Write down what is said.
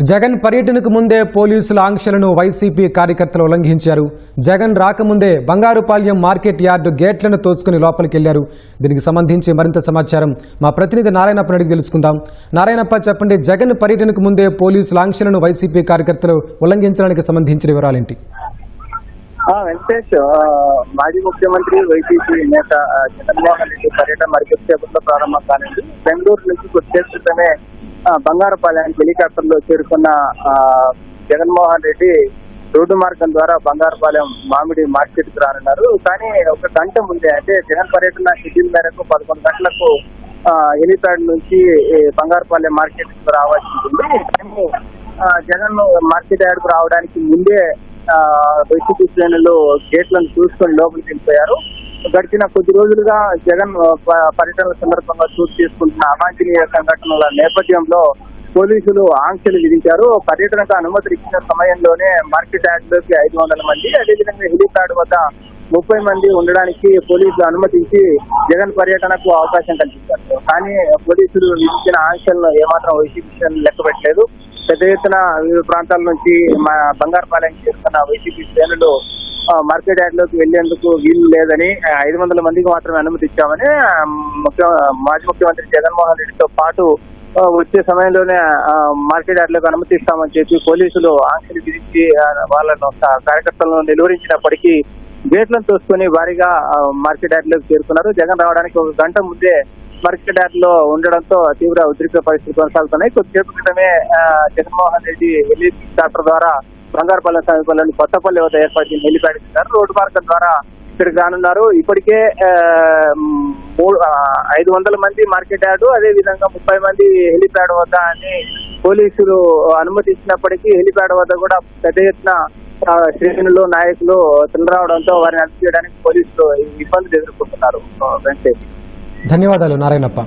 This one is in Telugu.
జగన్ పర్యటనకు ముందే పోలీసుల ఆంక్షలను వైసీపీ కార్యకర్తలు ఉల్లంఘించారు. జగన్ రాకముందే బంగారుపాళ్యం మార్కెట్ యార్డు గేట్లను తోసుకుని లోపలికి వెళ్లారు. దీనికి సంబంధించి మరింత సమాచారం మా ప్రతినిధి నారాయణప్పని అడిగి తెలుసుకుందాం. నారాయణప్ప, చెప్పండి, జగన్ పర్యటనకు ముందే పోలీసుల ఆంక్షలను వైసీపీ కార్యకర్తలు ఉల్లంఘించడానికి సంబంధించిన వివరాలేంటి? వెంకటేష్, మాజీ ముఖ్యమంత్రి వైసీపీ నేత జగన్మోహన్ రెడ్డి పర్యటన మరికొద్దిసేపట్లో ప్రారంభం కానుంది. బెంగళూరు నుంచి కొద్దిసేపు క్రితమే బంగారుపాలెంకి హెలికాప్టర్లో చేరుకున్న జగన్మోహన్ రెడ్డి రోడ్డు మార్గం ద్వారా బంగారుపాలెం మామిడి మార్కెట్ కు రానున్నారు. కానీ ఒక గంట ముందే, అంటే జగన్ పర్యటన షెడ్యూల్ మేరకు 11 గంటలకు హెలిప్యాడ్ నుంచి బంగారుపాలెం మార్కెట్ కు రావాల్సి ఉంటుంది. కానీ జగన్ మార్కెట్ యార్డ్ కు రావడానికి ముందే వైసీపీ శ్రేణులు గేట్లను చూసుకొని లోపలికి వెళ్ళిపోయారు. గడిచిన కొద్ది రోజులుగా జగన్ పర్యటనల సందర్భంగా చోటు చేసుకుంటున్న అవాంఛనీయ సంఘటనల నేపథ్యంలో పోలీసులు ఆంక్షలు విధించారు. పర్యటనకు అనుమతులు ఇచ్చిన సమయంలోనే మార్కెట్ యార్డ్ లోకి 500 మంది, అదేవిధంగా హెలిప్యాడ్ వద్ద 30 మంది ఉండడానికి పోలీసులు అనుమతించి జగన్ పర్యటనకు అవకాశం కల్పించారు. కానీ పోలీసులు విధించిన ఆంక్షలను ఏమాత్రం వైసీపీ లెక్క పెట్టలేదు. పెద్ద ఎత్తున వివిధ ప్రాంతాల నుంచి బంగారుపాలెం చేస్తున్న వైసీపీ శ్రేణులు మార్కెట్ యార్డ్ లోకి వెళ్లేందుకు వీలు లేదని 500 మందికి మాత్రమే అనుమతి ఇచ్చామని మాజీ ముఖ్యమంత్రి జగన్మోహన్ రెడ్డితో పాటు వచ్చే సమయంలోనే మార్కెట్ యార్డ్ లోకి అనుమతి ఇస్తామని చెప్పి పోలీసులు ఆంక్షలు విధించి వాళ్ళను కార్యకర్తలను నిలువరించినప్పటికీ గేట్లను తోసుకొని భారీగా మార్కెట్ యార్డ్ లోకి చేరుకున్నారు. జగన్ రావడానికి ఒక గంట ముందే మార్కెట్ యార్డ్ లో ఉండడంతో తీవ్ర ఉద్రిక్త పరిస్థితులు కొనసాగుతున్నాయి. కొద్దిసేపు క్రితమే జగన్మోహన్ రెడ్డి హెలికాప్టర్ ద్వారా బంగారుపాలెం సమీపంలోని కొత్తపల్లి వద్ద ఏర్పాటు చేసిన హెలిప్యాడ్ ఇచ్చారు. రోడ్డు మార్గం ద్వారా ఇక్కడికి రానున్నారు. ఇప్పటికే 500 మంది మార్కెట్ యార్డు, అదే విధంగా 30 మంది హెలిప్యాడ్ వద్ద అని పోలీసులు అనుమతి ఇచ్చినప్పటికీ హెలిప్యాడ్ వద్ద కూడా పెద్ద ఎత్తున శ్రేణులు నాయకులు రావడంతో వారిని అరెస్ట్ చేయడానికి పోలీసులు ఇబ్బందులు ఎదుర్కొంటున్నారు. ధన్యవాదాలు నారాయణప్ప.